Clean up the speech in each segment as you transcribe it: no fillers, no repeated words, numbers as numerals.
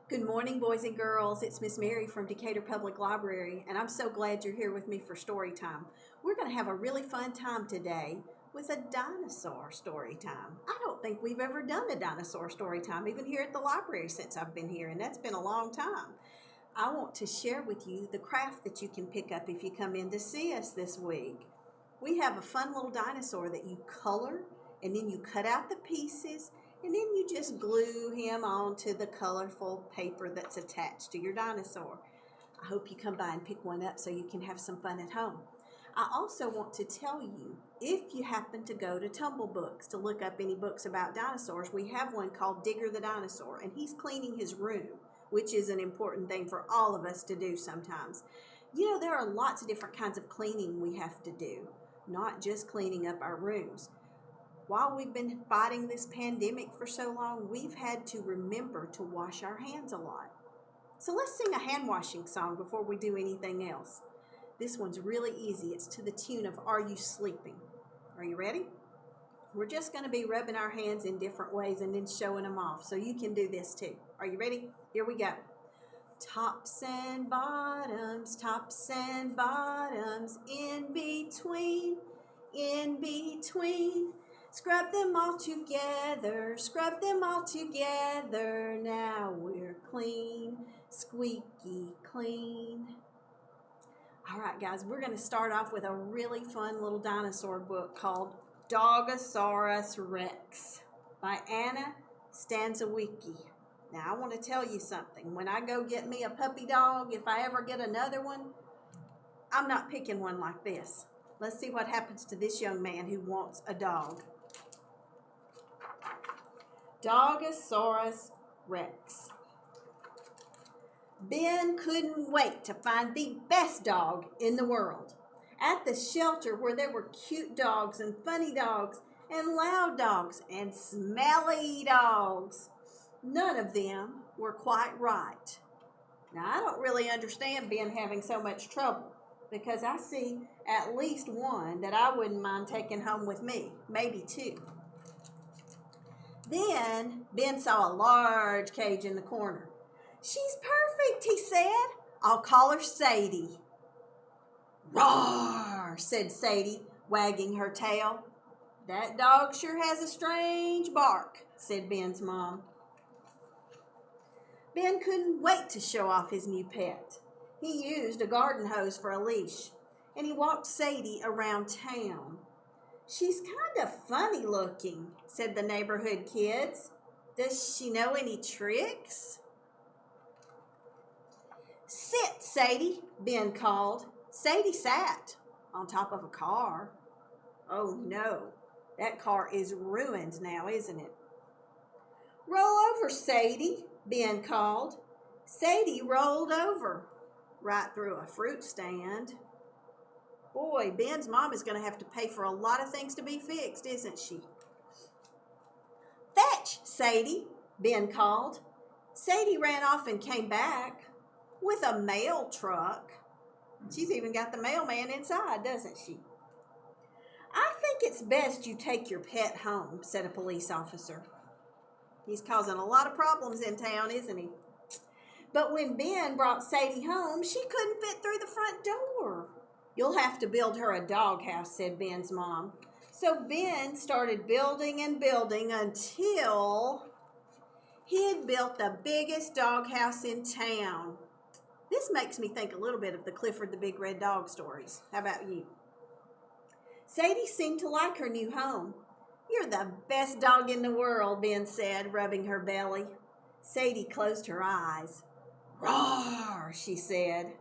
Good morning, boys and girls. It's Miss Mary from Decatur Public Library, and I'm so glad you're here with me for story time. We're going to have a really fun time today with a dinosaur story time. I don't think we've ever done a dinosaur story time, even here at the library since I've been here, and that's been a long time. I want to share with you the craft that you can pick up if you come in to see us this week. We have a fun little dinosaur that you color, and then you cut out the pieces, and then you just glue him onto the colorful paper that's attached to your dinosaur. I hope you come by and pick one up so you can have some fun at home. I also want to tell you, if you happen to go to Tumble Books to look up any books about dinosaurs, we have one called Digger the Dinosaur, and he's cleaning his room, which is an important thing for all of us to do sometimes. You know, there are lots of different kinds of cleaning we have to do, not just cleaning up our rooms. While we've been fighting this pandemic for so long, we've had to remember to wash our hands a lot. So let's sing a hand washing song before we do anything else. This one's really easy. It's to the tune of Are You Sleeping? Are you ready? We're just going to be rubbing our hands in different ways and then showing them off. So you can do this too. Are you ready? Here we go. Tops and bottoms, in between. Scrub them all together, now we're clean, squeaky clean. All right, guys, we're going to start off with a really fun little dinosaur book called Dogasaurus Rex by Stanza. Now, I want to tell you something. When I go get me a puppy dog, if I ever get another one, I'm not picking one like this. Let's see what happens to this young man who wants a dog. Dogasaurus Rex. Ben couldn't wait to find the best dog in the world. At the shelter where there were cute dogs and funny dogs and loud dogs and smelly dogs, none of them were quite right. Now, I don't really understand Ben having so much trouble, because I see at least one that I wouldn't mind taking home with me, maybe two. Then Ben saw a large cage in the corner. She's perfect, he said. I'll call her Sadie. Roar, said Sadie, wagging her tail. That dog sure has a strange bark, said Ben's mom. Ben couldn't wait to show off his new pet. He used a garden hose for a leash, and he walked Sadie around town. She's kind of funny looking, said the neighborhood kids. Does she know any tricks? Sit, Sadie, Ben called. Sadie sat on top of a car. Oh no, that car is ruined now, isn't it? Roll over, Sadie, Ben called. Sadie rolled over, right through a fruit stand. Boy, Ben's mom is going to have to pay for a lot of things to be fixed, isn't she? Fetch, Sadie, Ben called. Sadie ran off and came back with a mail truck. She's even got the mailman inside, doesn't she? I think it's best you take your pet home, said a police officer. He's causing a lot of problems in town, isn't he? But when Ben brought Sadie home, she couldn't fit through the front door. You'll have to build her a doghouse, said Ben's mom. So Ben started building and building until he had built the biggest doghouse in town. This makes me think a little bit of the Clifford the Big Red Dog stories. How about you? Sadie seemed to like her new home. You're the best dog in the world, Ben said, rubbing her belly. Sadie closed her eyes. Roar, she said.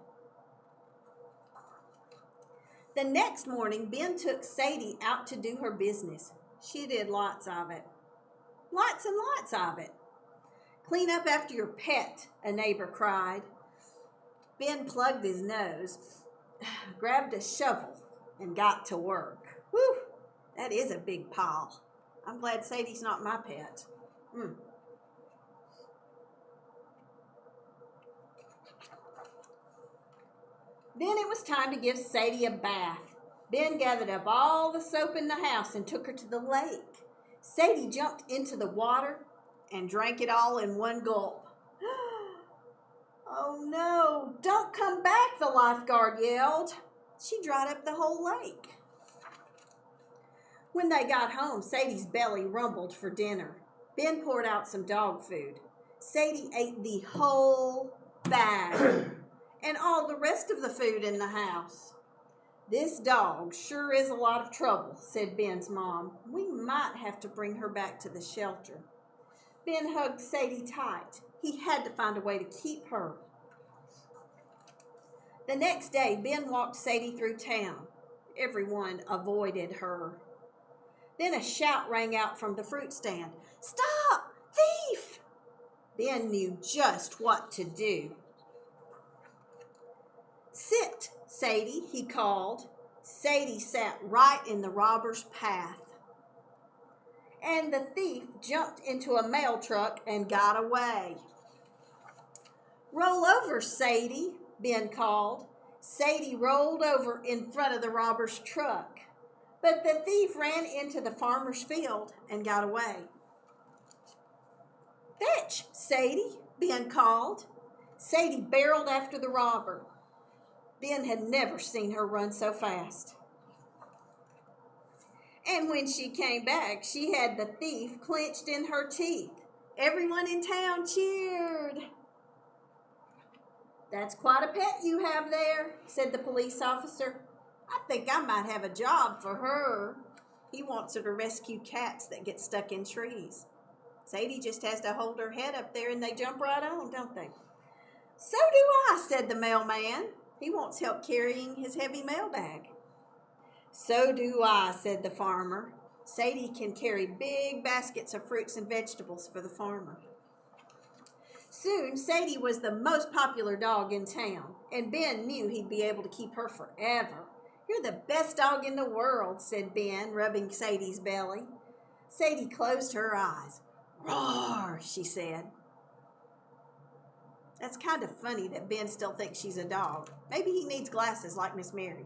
The next morning, Ben took Sadie out to do her business. She did lots of it. Lots and lots of it. Clean up after your pet, a neighbor cried. Ben plugged his nose, grabbed a shovel, and got to work. Whew, that is a big pile. I'm glad Sadie's not my pet. Then it was time to give Sadie a bath. Ben gathered up all the soap in the house and took her to the lake. Sadie jumped into the water and drank it all in one gulp. Oh no, don't come back, the lifeguard yelled. She dried up the whole lake. When they got home, Sadie's belly rumbled for dinner. Ben poured out some dog food. Sadie ate the whole bag and all the rest of the food in the house. This dog sure is a lot of trouble, said Ben's mom. We might have to bring her back to the shelter. Ben hugged Sadie tight. He had to find a way to keep her. The next day, Ben walked Sadie through town. Everyone avoided her. Then a shout rang out from the fruit stand. Stop! Thief! Ben knew just what to do. Sit, Sadie, he called. Sadie sat right in the robber's path. And the thief jumped into a mail truck and got away. Roll over, Sadie, Ben called. Sadie rolled over in front of the robber's truck. But the thief ran into the farmer's field and got away. Fetch, Sadie, Ben called. Sadie barreled after the robber. Ben had never seen her run so fast. And when she came back, she had the thief clenched in her teeth. Everyone in town cheered. That's quite a pet you have there, said the police officer. I think I might have a job for her. He wants her to rescue cats that get stuck in trees. Sadie just has to hold her head up there and they jump right on, don't they? So do I, said the mailman. He wants help carrying his heavy mailbag. So do I, said the farmer. Sadie can carry big baskets of fruits and vegetables for the farmer. Soon, Sadie was the most popular dog in town, and Ben knew he'd be able to keep her forever. You're the best dog in the world, said Ben, rubbing Sadie's belly. Sadie closed her eyes. Roar, she said. That's kind of funny that Ben still thinks she's a dog. Maybe he needs glasses like Miss Mary.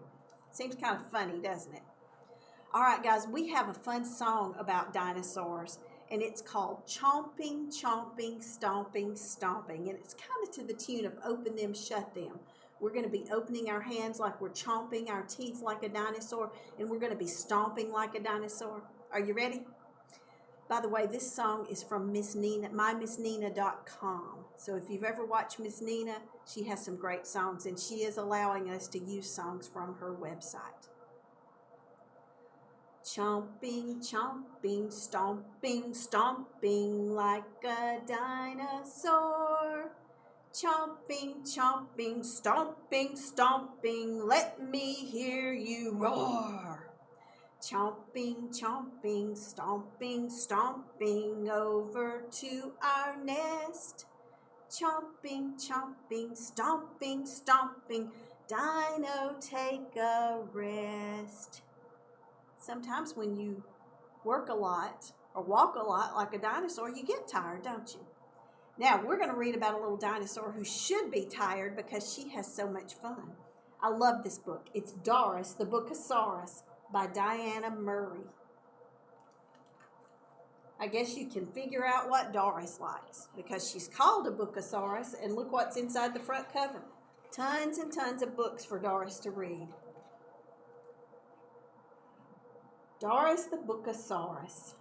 Seems kind of funny, doesn't it? All right, guys, we have a fun song about dinosaurs, and it's called Chomping, Chomping, Stomping, Stomping, and it's kind of to the tune of Open Them, Shut Them. We're going to be opening our hands like we're chomping our teeth like a dinosaur, and we're going to be stomping like a dinosaur. Are you ready? By the way, this song is from Miss Nina, mymissnina.com. So if you've ever watched Miss Nina, she has some great songs, and she is allowing us to use songs from her website. Chomping, chomping, stomping, stomping like a dinosaur. Chomping, chomping, stomping, stomping, let me hear you roar. Chomping, chomping, stomping, stomping over to our nest. Chomping, chomping, stomping, stomping, Dino, take a rest. Sometimes when you work a lot or walk a lot like a dinosaur, you get tired, don't you? Now, we're going to read about a little dinosaur who should be tired because she has so much fun. I love this book. It's Doris, the Book of Saurus by Diana Murray. I guess you can figure out what Doris likes because she's called a Bookosaurus, and look what's inside the front cover. Tons and tons of books for Doris to read. Doris the Bookosaurus.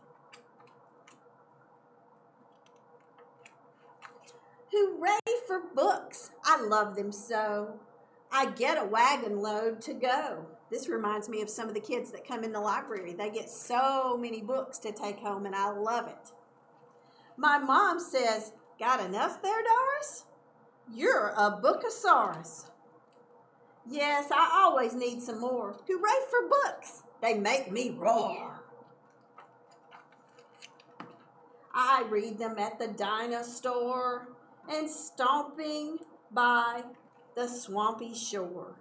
Hooray for books! I love them so. I get a wagon load to go. This reminds me of some of the kids that come in the library. They get so many books to take home, and I love it. My mom says, got enough there, Doris? You're a Bookosaurus. Yes, I always need some more. Hooray for books! They make me roar. I read them at the dino store and stomping by the swampy shore,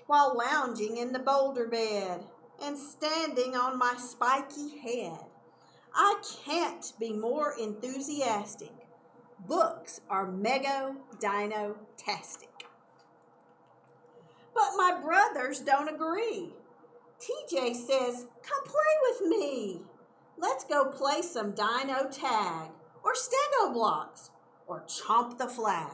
while lounging in the boulder bed and standing on my spiky head. I can't be more enthusiastic. Books are mega-dino-tastic. But my brothers don't agree. TJ says, come play with me. Let's go play some dino tag or stego blocks or chomp the flag.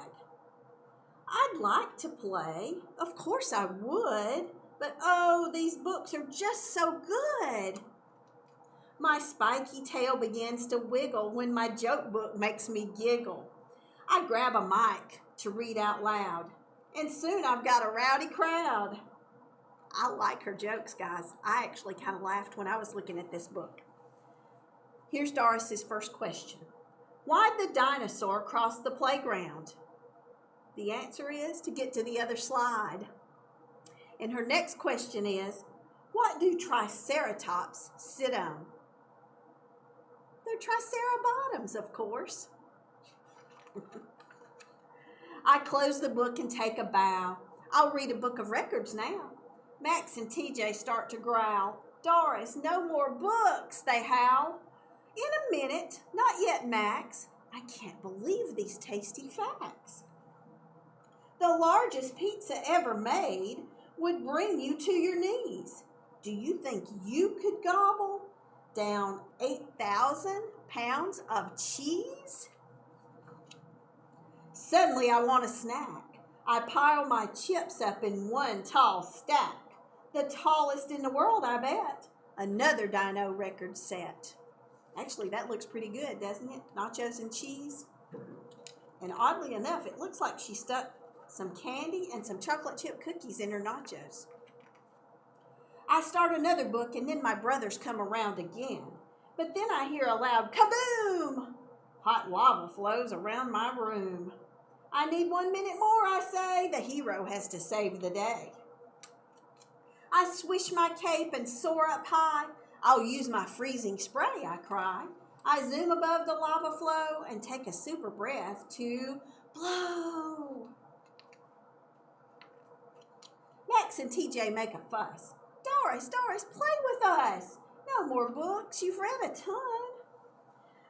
I'd like to play. Of course I would. But oh, these books are just so good. My spiky tail begins to wiggle when my joke book makes me giggle. I grab a mic to read out loud, and soon I've got a rowdy crowd. I like her jokes, guys. I actually kind of laughed when I was looking at this book. Here's Doris's first question. Why'd the dinosaur cross the playground? The answer is to get to the other slide. And her next question is, what do triceratops sit on? They're tricerabottoms, of course. I close the book and take a bow. I'll read a book of records now. Max and TJ start to growl. Doris, no more books, they howl. In a minute, not yet, Max. I can't believe these tasty facts. The largest pizza ever made would bring you to your knees. Do you think you could gobble down 8,000 pounds of cheese? Suddenly I want a snack. I pile my chips up in one tall stack. The tallest in the world, I bet. Another dino record set. Actually, that looks pretty good, doesn't it? Nachos and cheese. And oddly enough, it looks like she stuck some candy and some chocolate chip cookies in her nachos. I start another book, and then my brothers come around again. But then I hear a loud kaboom! Hot lava flows around my room. I need 1 minute more, I say. The hero has to save the day. I swish my cape and soar up high. I'll use my freezing spray, I cry. I zoom above the lava flow and take a super breath to blow. Max and TJ make a fuss. Doris, play with us. No more books, you've read a ton.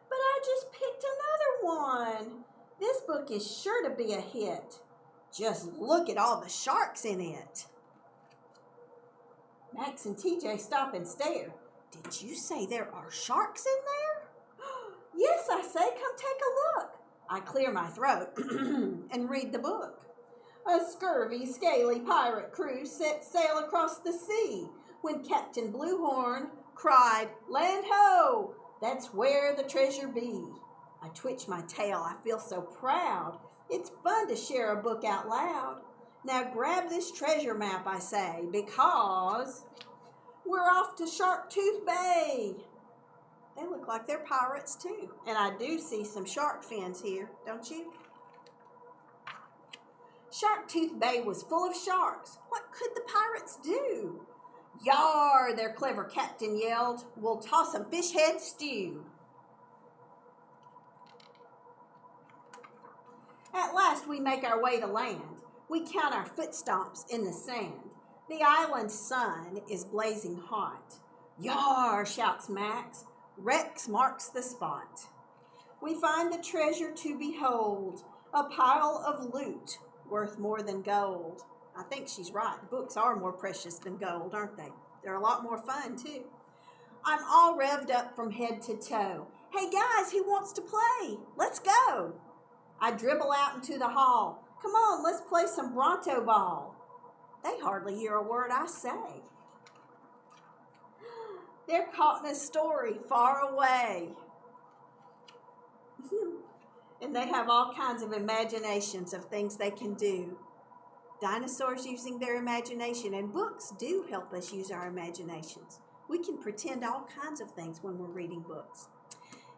But I just picked another one. This book is sure to be a hit. Just look at all the sharks in it. Max and TJ stop and stare. Did you say there are sharks in there? Yes, I say, come take a look. I clear my throat and read the book. A scurvy, scaly pirate crew set sail across the sea when Captain Bluehorn cried, Land ho! That's where the treasure be. I twitch my tail. I feel so proud. It's fun to share a book out loud. Now grab this treasure map, I say, because we're off to Sharktooth Bay. They look like they're pirates too. And I do see some shark fins here, don't you? Sharktooth Bay was full of sharks. What could the pirates do? Yar, their clever captain yelled. We'll toss 'em fish head stew. At last we make our way to land. We count our footstomps in the sand. The island's sun is blazing hot. Yar, shouts Max. Rex marks the spot. We find the treasure to behold, a pile of loot worth more than gold. I think she's right. Books are more precious than gold, aren't they? They're a lot more fun, too. I'm all revved up from head to toe. Hey, guys, who wants to play? Let's go. I dribble out into the hall. Come on, let's play some Bronto ball. They hardly hear a word I say. They're caught in a story far away. And they have all kinds of imaginations of things they can do. Dinosaurs using their imagination, and books do help us use our imaginations. We can pretend all kinds of things when we're reading books.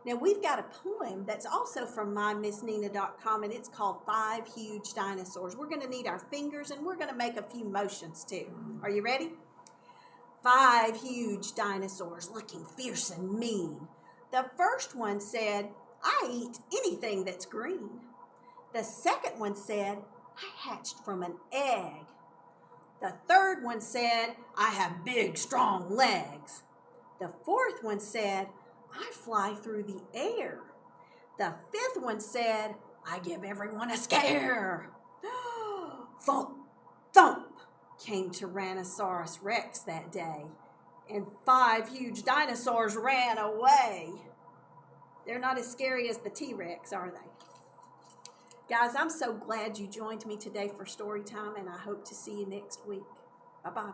Now, we've got a poem that's also from mymissnina.com, and it's called 5 Huge Dinosaurs. We're going to need our fingers, and we're going to make a few motions, too. Are you ready? 5 huge dinosaurs looking fierce and mean. The first one said, I eat anything that's green. The second one said, I hatched from an egg. The third one said, I have big, strong legs. The fourth one said, I fly through the air. The fifth one said, I give everyone a scare. Thump, thump came Tyrannosaurus Rex that day, and 5 huge dinosaurs ran away. They're not as scary as the T-Rex, are they? Guys, I'm so glad you joined me today for story time, and I hope to see you next week. Bye-bye.